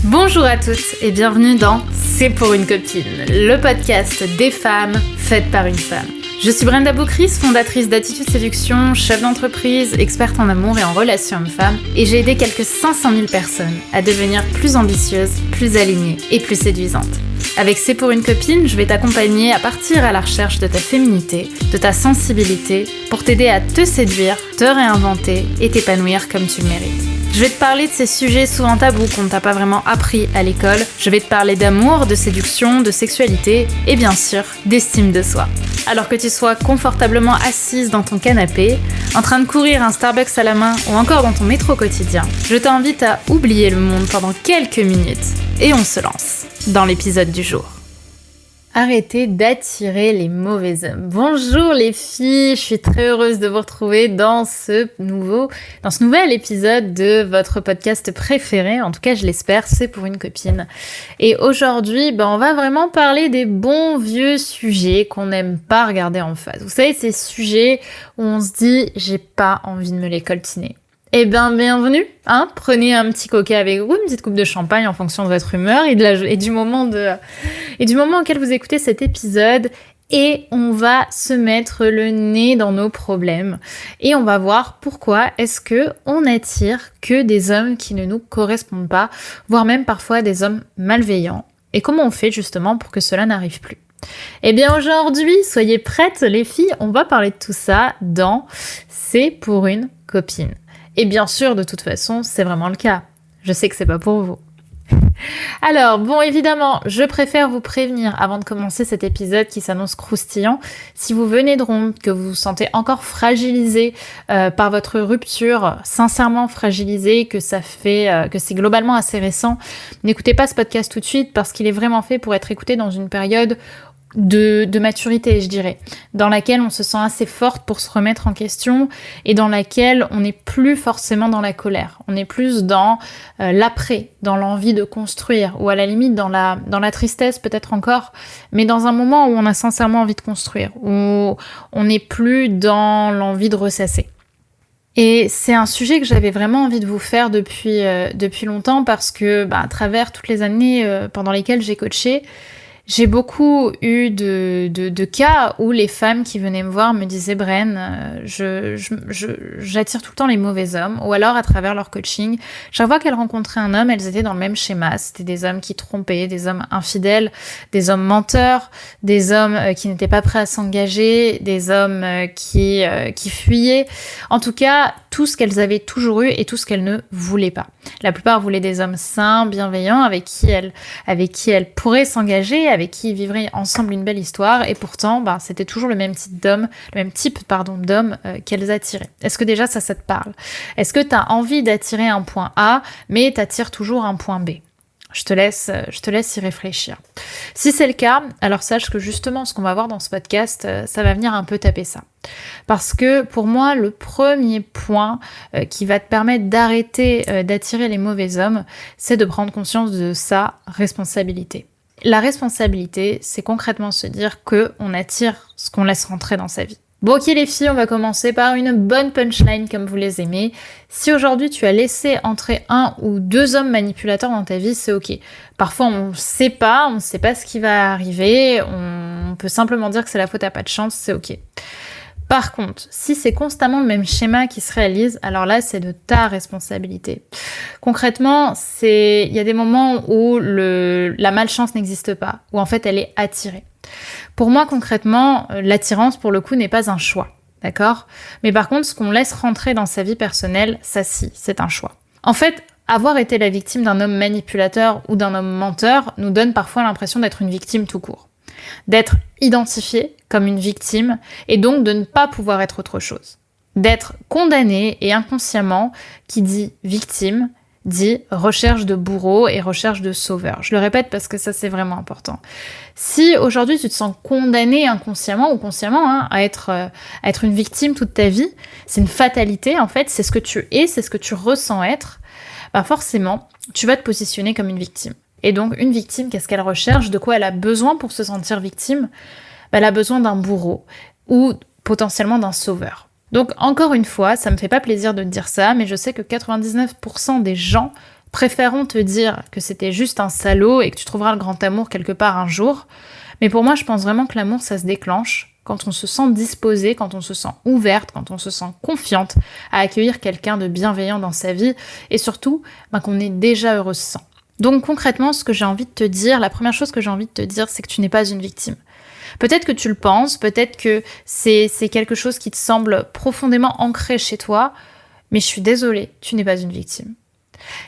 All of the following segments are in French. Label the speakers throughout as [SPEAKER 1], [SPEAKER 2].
[SPEAKER 1] Bonjour à toutes et bienvenue dans C'est pour une copine, le podcast des femmes faites par une femme. Je suis Brenda Boucris, fondatrice d'Attitude Séduction, chef d'entreprise, experte en amour et en relations hommes-femmes, et j'ai aidé quelques 500 000 personnes à devenir plus ambitieuses, plus alignées et plus séduisantes. Avec C'est pour une copine, je vais t'accompagner à partir à la recherche de ta féminité, de ta sensibilité, pour t'aider à te séduire, te réinventer et t'épanouir comme tu le mérites. Je vais te parler de ces sujets souvent tabous qu'on ne t'a pas vraiment appris à l'école. Je vais te parler d'amour, de séduction, de sexualité et bien sûr d'estime de soi. Alors que tu sois confortablement assise dans ton canapé, en train de courir un Starbucks à la main ou encore dans ton métro quotidien, je t'invite à oublier le monde pendant quelques minutes et on se lance dans l'épisode du jour. Arrêtez d'attirer les mauvais hommes. Bonjour les filles, je suis très heureuse de vous retrouver dans ce nouvel épisode de votre podcast préféré, en tout cas je l'espère, c'est pour une copine. Et aujourd'hui, on va vraiment parler des bons vieux sujets qu'on n'aime pas regarder en face. Vous savez, ces sujets où on se dit « j'ai pas envie de me les coltiner ». Eh bien, bienvenue, prenez un petit coca avec vous, une petite coupe de champagne en fonction de votre humeur et du moment auquel vous écoutez cet épisode, et on va se mettre le nez dans nos problèmes et on va voir pourquoi est-ce que on attire que des hommes qui ne nous correspondent pas, voire même parfois des hommes malveillants, et comment on fait justement pour que cela n'arrive plus. Eh bien aujourd'hui, soyez prêtes les filles, on va parler de tout ça dans C'est pour une copine. Et bien sûr, de toute façon, c'est vraiment le cas. Je sais que c'est pas pour vous. Alors, évidemment, je préfère vous prévenir avant de commencer cet épisode qui s'annonce croustillant. Si vous venez de rompre, que vous vous sentez encore fragilisé par votre rupture, sincèrement fragilisé, que c'est globalement assez récent, n'écoutez pas ce podcast tout de suite parce qu'il est vraiment fait pour être écouté dans une période de maturité, je dirais, dans laquelle on se sent assez forte pour se remettre en question et dans laquelle on n'est plus forcément dans la colère. On est plus dans l'après, dans l'envie de construire, ou à la limite dans la tristesse peut-être encore, mais dans un moment où on a sincèrement envie de construire, où on n'est plus dans l'envie de ressasser. Et c'est un sujet que j'avais vraiment envie de vous faire depuis longtemps parce que à travers toutes les années pendant lesquelles j'ai coaché, j'ai beaucoup eu de cas où les femmes qui venaient me voir me disaient « Bren, j'attire tout le temps les mauvais hommes » ou alors à travers leur coaching, chaque fois qu'elles rencontraient un homme, elles étaient dans le même schéma. C'était des hommes qui trompaient, des hommes infidèles, des hommes menteurs, des hommes qui n'étaient pas prêts à s'engager, des hommes qui fuyaient. En tout cas, tout ce qu'elles avaient toujours eu et tout ce qu'elles ne voulaient pas. La plupart voulaient des hommes sains, bienveillants, avec qui elles pourraient s'engager, avec qui ils vivraient ensemble une belle histoire, et pourtant, c'était toujours le même type d'homme qu'elles attiraient. Est-ce que déjà ça te parle ? Est-ce que tu as envie d'attirer un point A, mais tu attires toujours un point B ? Je te laisse y réfléchir. Si c'est le cas, alors sache que justement, ce qu'on va voir dans ce podcast, ça va venir un peu taper ça. Parce que pour moi, le premier point qui va te permettre d'arrêter d'attirer les mauvais hommes, c'est de prendre conscience de sa responsabilité. La responsabilité, c'est concrètement se dire qu'on attire ce qu'on laisse rentrer dans sa vie. Bon ok les filles, on va commencer par une bonne punchline comme vous les aimez. Si aujourd'hui tu as laissé entrer un ou deux hommes manipulateurs dans ta vie, c'est ok. Parfois on sait pas ce qui va arriver, on peut simplement dire que c'est la faute à pas de chance, c'est ok. Par contre, si c'est constamment le même schéma qui se réalise, alors là, c'est de ta responsabilité. Concrètement, il y a des moments où la malchance n'existe pas, où en fait elle est attirée. Pour moi, concrètement, l'attirance, pour le coup, n'est pas un choix, d'accord ? Mais par contre, ce qu'on laisse rentrer dans sa vie personnelle, ça si, c'est un choix. En fait, avoir été la victime d'un homme manipulateur ou d'un homme menteur nous donne parfois l'impression d'être une victime tout court. D'être identifié comme une victime et donc de ne pas pouvoir être autre chose. D'être condamné et inconsciemment, qui dit victime, dit recherche de bourreau et recherche de sauveur. Je le répète parce que ça c'est vraiment important. Si aujourd'hui tu te sens condamné inconsciemment ou consciemment à être une victime toute ta vie, c'est une fatalité en fait, c'est ce que tu es, c'est ce que tu ressens être, forcément tu vas te positionner comme une victime. Et donc, une victime, qu'est-ce qu'elle recherche ? De quoi elle a besoin pour se sentir victime ? Elle a besoin d'un bourreau ou potentiellement d'un sauveur. Donc, encore une fois, ça me fait pas plaisir de te dire ça, mais je sais que 99% des gens Préférons te dire que c'était juste un salaud et que tu trouveras le grand amour quelque part un jour. Mais pour moi, je pense vraiment que l'amour, ça se déclenche quand on se sent disposée, quand on se sent ouverte, quand on se sent confiante à accueillir quelqu'un de bienveillant dans sa vie et surtout qu'on est déjà heureux sans. Donc concrètement, ce que j'ai envie de te dire, la première chose que j'ai envie de te dire, c'est que tu n'es pas une victime. Peut-être que tu le penses, peut-être que c'est quelque chose qui te semble profondément ancré chez toi, mais je suis désolée, tu n'es pas une victime.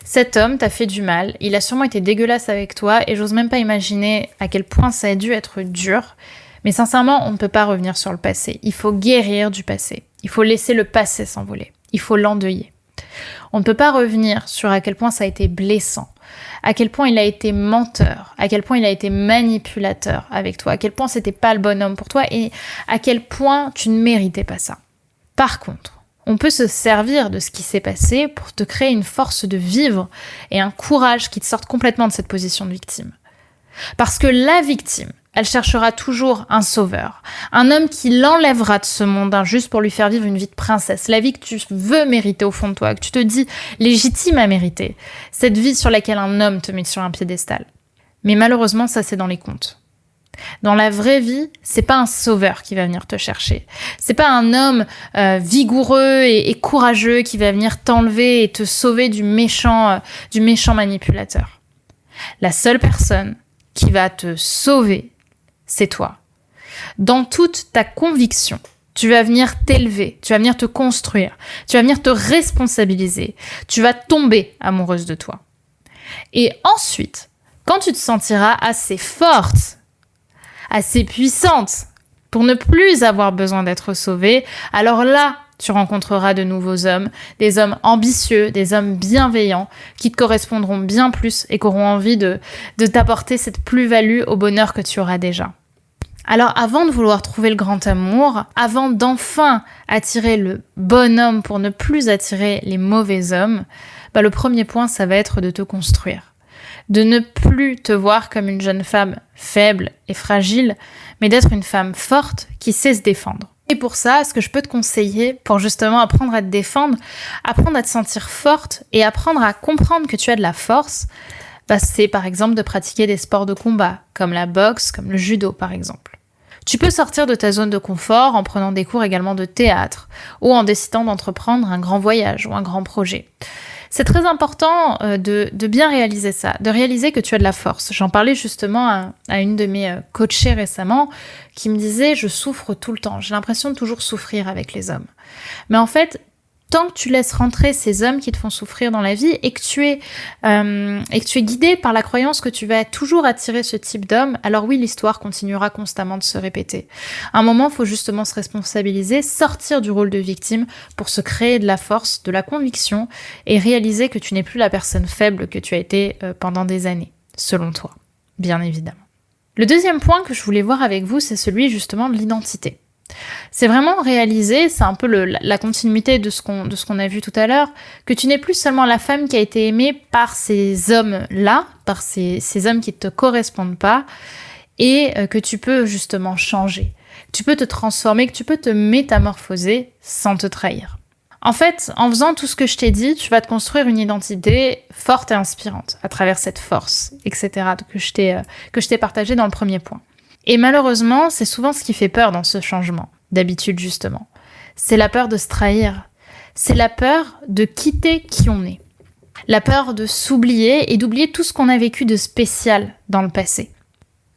[SPEAKER 1] Cet homme t'a fait du mal, il a sûrement été dégueulasse avec toi et j'ose même pas imaginer à quel point ça a dû être dur. Mais sincèrement, on ne peut pas revenir sur le passé. Il faut guérir du passé. Il faut laisser le passé s'envoler. Il faut l'endeuiller. On ne peut pas revenir sur à quel point ça a été blessant, à quel point il a été menteur, à quel point il a été manipulateur avec toi, à quel point c'était pas le bon homme pour toi et à quel point tu ne méritais pas ça. Par contre, on peut se servir de ce qui s'est passé pour te créer une force de vivre et un courage qui te sorte complètement de cette position de victime. Parce que la victime, elle cherchera toujours un sauveur, un homme qui l'enlèvera de ce monde injuste pour lui faire vivre une vie de princesse, la vie que tu veux mériter au fond de toi, que tu te dis légitime à mériter, cette vie sur laquelle un homme te met sur un piédestal. Mais malheureusement, ça c'est dans les contes. Dans la vraie vie, c'est pas un sauveur qui va venir te chercher. C'est pas un homme vigoureux et courageux qui va venir t'enlever et te sauver du méchant manipulateur. La seule personne qui va te sauver, c'est toi. Dans toute ta conviction, tu vas venir t'élever, tu vas venir te construire, tu vas venir te responsabiliser, tu vas tomber amoureuse de toi. Et ensuite, quand tu te sentiras assez forte, assez puissante pour ne plus avoir besoin d'être sauvée, alors là, tu rencontreras de nouveaux hommes, des hommes ambitieux, des hommes bienveillants, qui te correspondront bien plus et qui auront envie de t'apporter cette plus-value au bonheur que tu auras déjà. Alors avant de vouloir trouver le grand amour, avant d'enfin attirer le bon homme pour ne plus attirer les mauvais hommes, le premier point, ça va être de te construire. De ne plus te voir comme une jeune femme faible et fragile, mais d'être une femme forte qui sait se défendre. Et pour ça, ce que je peux te conseiller pour justement apprendre à te défendre, apprendre à te sentir forte et apprendre à comprendre que tu as de la force, c'est par exemple de pratiquer des sports de combat, comme la boxe, comme le judo par exemple. Tu peux sortir de ta zone de confort en prenant des cours également de théâtre ou en décidant d'entreprendre un grand voyage ou un grand projet. C'est très important de bien réaliser ça, de réaliser que tu as de la force. J'en parlais justement à une de mes coachées récemment qui me disait « je souffre tout le temps, j'ai l'impression de toujours souffrir avec les hommes ». Mais en fait, tant que tu laisses rentrer ces hommes qui te font souffrir dans la vie et que tu es guidé par la croyance que tu vas toujours attirer ce type d'homme, alors oui, l'histoire continuera constamment de se répéter. À un moment, il faut justement se responsabiliser, sortir du rôle de victime pour se créer de la force, de la conviction et réaliser que tu n'es plus la personne faible que tu as été pendant des années, selon toi, bien évidemment. Le deuxième point que je voulais voir avec vous, c'est celui justement de l'identité. C'est vraiment réaliser, c'est un peu la continuité de ce qu'on a vu tout à l'heure, que tu n'es plus seulement la femme qui a été aimée par ces hommes-là, par ces hommes qui ne te correspondent pas, et que tu peux justement changer. Tu peux te transformer, que tu peux te métamorphoser sans te trahir. En fait, en faisant tout ce que je t'ai dit, tu vas te construire une identité forte et inspirante à travers cette force, etc., que je t'ai partagé dans le premier point. Et malheureusement, c'est souvent ce qui fait peur dans ce changement, d'habitude justement. C'est la peur de se trahir. C'est la peur de quitter qui on est. La peur de s'oublier et d'oublier tout ce qu'on a vécu de spécial dans le passé.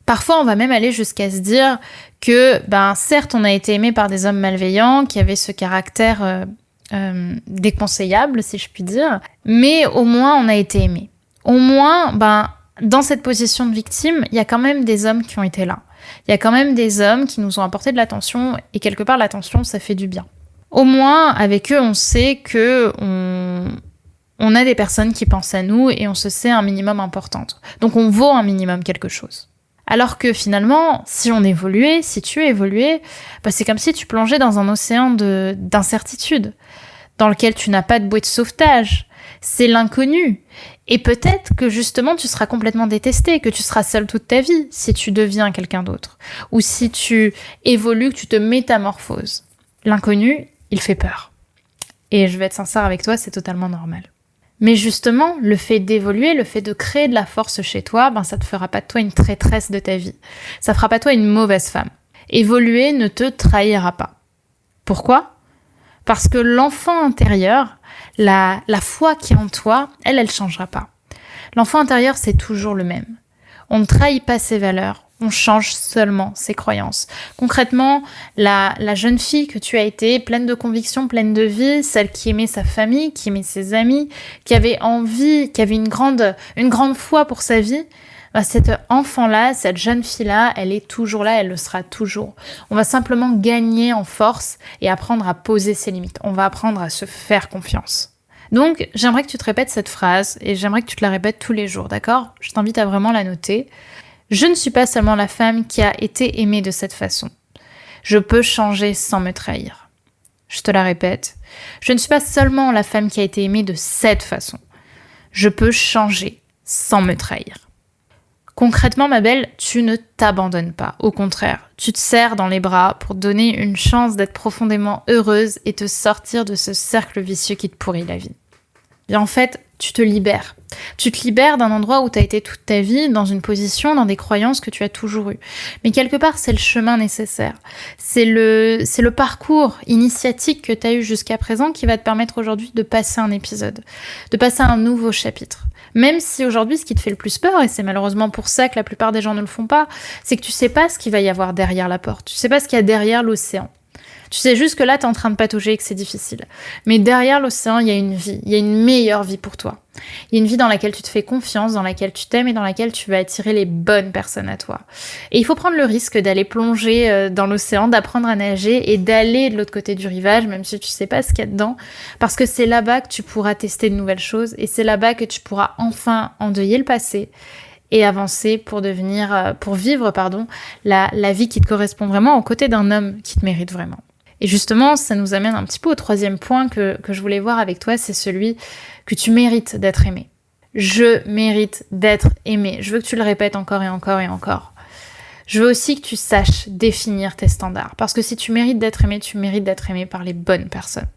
[SPEAKER 1] Parfois, on va même aller jusqu'à se dire que, certes, on a été aimé par des hommes malveillants qui avaient ce caractère déconseillable, si je puis dire, mais au moins, on a été aimé. Au moins, dans cette position de victime, il y a quand même des hommes qui ont été là. Il y a quand même des hommes qui nous ont apporté de l'attention et quelque part l'attention ça fait du bien. Au moins avec eux on sait que on a des personnes qui pensent à nous et on se sait un minimum importante. Donc on vaut un minimum quelque chose. Alors que finalement si on évoluait, si tu évoluais, c'est comme si tu plongeais dans un océan d'incertitude dans lequel tu n'as pas de bouée de sauvetage. C'est l'inconnu. Et peut-être que justement tu seras complètement détesté, que tu seras seul toute ta vie si tu deviens quelqu'un d'autre. Ou si tu évolues, que tu te métamorphoses. L'inconnu, il fait peur. Et je vais être sincère avec toi, c'est totalement normal. Mais justement, le fait d'évoluer, le fait de créer de la force chez toi, ça te fera pas de toi une traîtresse de ta vie. Ça fera pas de toi une mauvaise femme. Évoluer ne te trahira pas. Pourquoi ? Parce que l'enfant intérieur, la foi qui est en toi, elle changera pas. L'enfant intérieur, c'est toujours le même. On ne trahit pas ses valeurs, on change seulement ses croyances. Concrètement, la jeune fille que tu as été, pleine de convictions, pleine de vie, celle qui aimait sa famille, qui aimait ses amis, qui avait envie, qui avait une grande foi pour sa vie, cet enfant-là, cette jeune fille-là, elle est toujours là, elle le sera toujours. On va simplement gagner en force et apprendre à poser ses limites. On va apprendre à se faire confiance. Donc, j'aimerais que tu te répètes cette phrase et j'aimerais que tu te la répètes tous les jours, d'accord ? Je t'invite à vraiment la noter. Je ne suis pas seulement la femme qui a été aimée de cette façon. Je peux changer sans me trahir. Je te la répète. Je ne suis pas seulement la femme qui a été aimée de cette façon. Je peux changer sans me trahir. Concrètement, ma belle, tu ne t'abandonnes pas. Au contraire, tu te serres dans les bras pour te donner une chance d'être profondément heureuse et te sortir de ce cercle vicieux qui te pourrit la vie. Et en fait, tu te libères. Tu te libères d'un endroit où tu as été toute ta vie, dans une position, dans des croyances que tu as toujours eues. Mais quelque part, c'est le chemin nécessaire. C'est le parcours initiatique que tu as eu jusqu'à présent qui va te permettre aujourd'hui de passer un épisode, de passer un nouveau chapitre. Même si aujourd'hui, ce qui te fait le plus peur, et c'est malheureusement pour ça que la plupart des gens ne le font pas, c'est que tu sais pas ce qu'il va y avoir derrière la porte. Tu sais pas ce qu'il y a derrière l'océan. Tu sais juste que là, t'es en train de patauger et que c'est difficile. Mais derrière l'océan, il y a une vie. Il y a une meilleure vie pour toi. Il y a une vie dans laquelle tu te fais confiance, dans laquelle tu t'aimes et dans laquelle tu vas attirer les bonnes personnes à toi. Et il faut prendre le risque d'aller plonger dans l'océan, d'apprendre à nager et d'aller de l'autre côté du rivage, même si tu sais pas ce qu'il y a dedans. Parce que c'est là-bas que tu pourras tester de nouvelles choses et c'est là-bas que tu pourras enfin endeuiller le passé et avancer pour vivre la vie qui te correspond vraiment aux côtés d'un homme qui te mérite vraiment. Et justement, ça nous amène un petit peu au troisième point que je voulais voir avec toi, c'est celui que tu mérites d'être aimé. Je mérite d'être aimé. Je veux que tu le répètes encore et encore et encore. Je veux aussi que tu saches définir tes standards. Parce que si tu mérites d'être aimé, tu mérites d'être aimé par les bonnes personnes.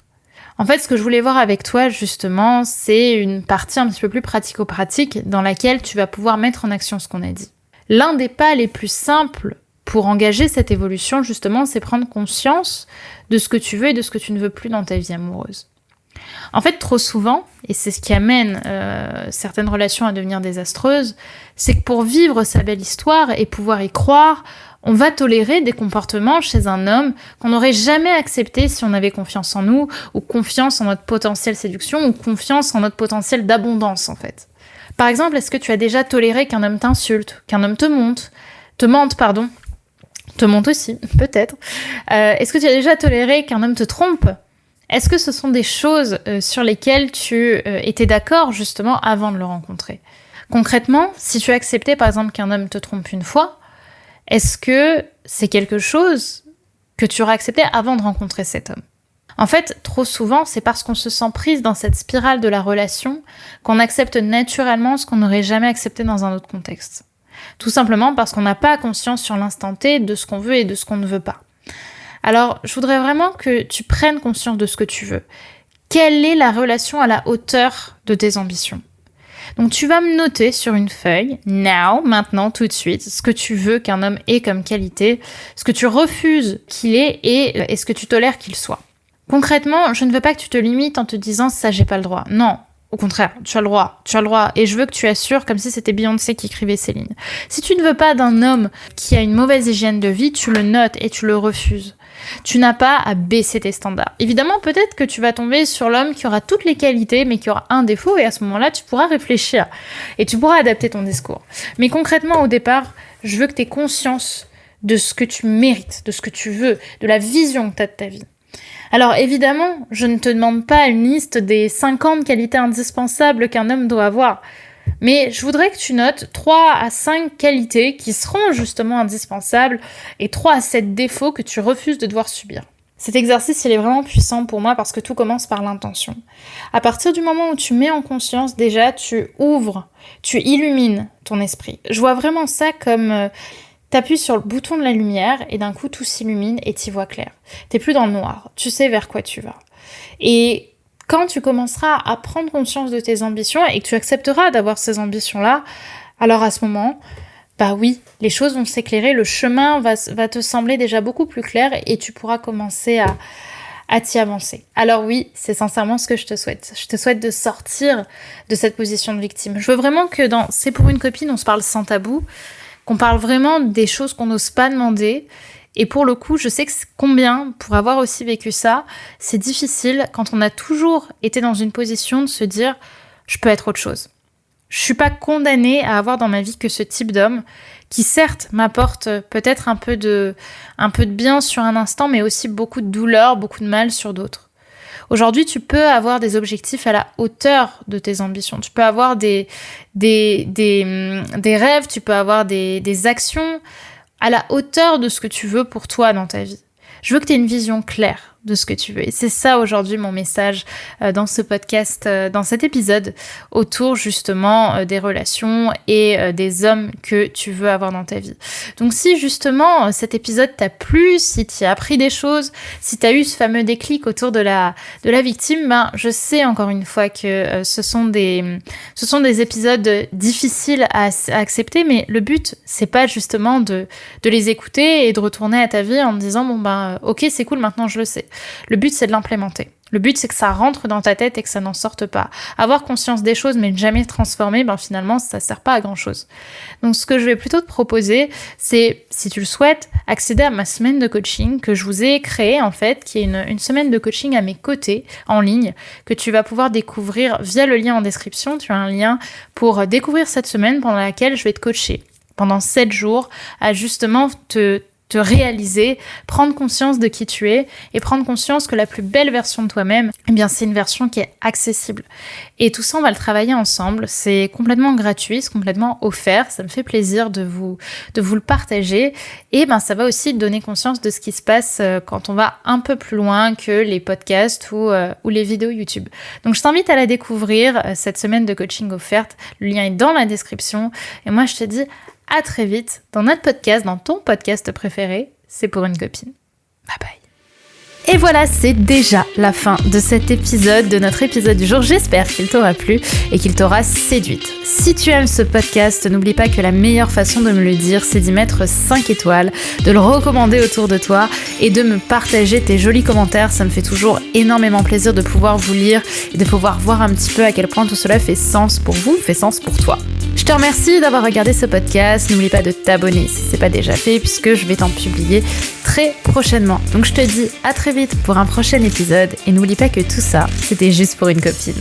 [SPEAKER 1] En fait, ce que je voulais voir avec toi, justement, c'est une partie un petit peu plus pratico-pratique dans laquelle tu vas pouvoir mettre en action ce qu'on a dit. L'un des pas les plus simples pour engager cette évolution, justement, c'est prendre conscience de ce que tu veux et de ce que tu ne veux plus dans ta vie amoureuse. En fait, trop souvent, et c'est ce qui amène certaines relations à devenir désastreuses, c'est que pour vivre sa belle histoire et pouvoir y croire, on va tolérer des comportements chez un homme qu'on n'aurait jamais accepté si on avait confiance en nous, ou confiance en notre potentiel séduction, ou confiance en notre potentiel d'abondance, en fait. Par exemple, est-ce que tu as déjà toléré qu'un homme t'insulte, qu'un homme te mente, te monte aussi, peut-être. Est-ce que tu as déjà toléré qu'un homme te trompe ? Est-ce que ce sont des choses sur lesquelles tu étais d'accord justement avant de le rencontrer ? Concrètement, si tu as accepté par exemple qu'un homme te trompe une fois, est-ce que c'est quelque chose que tu aurais accepté avant de rencontrer cet homme ? En fait, trop souvent, c'est parce qu'on se sent prise dans cette spirale de la relation qu'on accepte naturellement ce qu'on n'aurait jamais accepté dans un autre contexte. Tout simplement parce qu'on n'a pas conscience sur l'instant T de ce qu'on veut et de ce qu'on ne veut pas. Alors, je voudrais vraiment que tu prennes conscience de ce que tu veux. Quelle est la relation à la hauteur de tes ambitions ? Donc, tu vas me noter sur une feuille, maintenant, tout de suite, ce que tu veux qu'un homme ait comme qualité, ce que tu refuses qu'il ait et ce que tu tolères qu'il soit. Concrètement, je ne veux pas que tu te limites en te disant « ça, j'ai pas le droit ». Non. Au contraire, tu as le droit, et je veux que tu assures comme si c'était Beyoncé qui écrivait ces lignes. Si tu ne veux pas d'un homme qui a une mauvaise hygiène de vie, tu le notes et tu le refuses. Tu n'as pas à baisser tes standards. Évidemment, peut-être que tu vas tomber sur l'homme qui aura toutes les qualités, mais qui aura un défaut, et à ce moment-là, tu pourras réfléchir, et tu pourras adapter ton discours. Mais concrètement, au départ, je veux que tu aies conscience de ce que tu mérites, de ce que tu veux, de la vision que tu as de ta vie. Alors évidemment, je ne te demande pas une liste des 50 qualités indispensables qu'un homme doit avoir, mais je voudrais que tu notes 3 à 5 qualités qui seront justement indispensables et 3 à 7 défauts que tu refuses de devoir subir. Cet exercice, il est vraiment puissant pour moi parce que tout commence par l'intention. À partir du moment où tu mets en conscience, déjà, tu ouvres, tu illumines ton esprit. Je vois vraiment ça comme... T'appuies sur le bouton de la lumière et d'un coup tout s'illumine et t'y vois clair. T'es plus dans le noir, tu sais vers quoi tu vas. Et quand tu commenceras à prendre conscience de tes ambitions et que tu accepteras d'avoir ces ambitions-là, alors à ce moment, bah oui, les choses vont s'éclairer, le chemin va te sembler déjà beaucoup plus clair et tu pourras commencer à t'y avancer. Alors oui, c'est sincèrement ce que je te souhaite. Je te souhaite de sortir de cette position de victime. Je veux vraiment que dans C'est pour une copine, on se parle sans tabou, qu'on parle vraiment des choses qu'on n'ose pas demander. Et pour le coup, je sais que combien, pour avoir aussi vécu ça, c'est difficile quand on a toujours été dans une position de se dire « je peux être autre chose ». Je suis pas condamnée à avoir dans ma vie que ce type d'homme qui certes m'apporte peut-être un peu de bien sur un instant, mais aussi beaucoup de douleur, beaucoup de mal sur d'autres. Aujourd'hui, tu peux avoir des objectifs à la hauteur de tes ambitions. Tu peux avoir des rêves, tu peux avoir des actions à la hauteur de ce que tu veux pour toi dans ta vie. Je veux que tu aies une vision claire de ce que tu veux. Et c'est ça aujourd'hui mon message dans ce podcast, dans cet épisode, autour justement des relations et des hommes que tu veux avoir dans ta vie. Donc si justement cet épisode t'a plu, si tu as appris des choses, si tu as eu ce fameux déclic autour de la victime, ben je sais encore une fois que ce sont des épisodes difficiles à accepter, mais le but c'est pas justement de les écouter et de retourner à ta vie en te disant bon ben ok c'est cool maintenant je le sais. Le but, c'est de l'implémenter. Le but, c'est que ça rentre dans ta tête et que ça n'en sorte pas. Avoir conscience des choses, mais ne jamais transformer, ben finalement, ça sert pas à grand-chose. Donc, ce que je vais plutôt te proposer, c'est, si tu le souhaites, accéder à ma semaine de coaching que je vous ai créée, en fait, qui est une semaine de coaching à mes côtés, en ligne, que tu vas pouvoir découvrir via le lien en description. Tu as un lien pour découvrir cette semaine pendant laquelle je vais te coacher pendant 7 jours à justement te réaliser, prendre conscience de qui tu es et prendre conscience que la plus belle version de toi-même, eh bien, c'est une version qui est accessible. Et tout ça, on va le travailler ensemble. C'est complètement gratuit, c'est complètement offert. Ça me fait plaisir de vous le partager. Et ben, ça va aussi te donner conscience de ce qui se passe quand on va un peu plus loin que les podcasts ou les vidéos YouTube. Donc, je t'invite à la découvrir, cette semaine de coaching offerte. Le lien est dans la description. Et moi, je te dis à très vite dans notre podcast, dans ton podcast préféré, C'est pour une copine. Bye bye. Et voilà, c'est déjà la fin de cet épisode, de notre épisode du jour. J'espère qu'il t'aura plu et qu'il t'aura séduite. Si tu aimes ce podcast, n'oublie pas que la meilleure façon de me le dire, c'est d'y mettre 5 étoiles, de le recommander autour de toi et de me partager tes jolis commentaires. Ça me fait toujours énormément plaisir de pouvoir vous lire et de pouvoir voir un petit peu à quel point tout cela fait sens pour vous, fait sens pour toi. Je te remercie d'avoir regardé ce podcast. N'oublie pas de t'abonner si c'est pas déjà fait, puisque je vais t'en publier très prochainement. Donc je te dis à très vite pour un prochain épisode et n'oublie pas que tout ça, c'était juste pour une copine.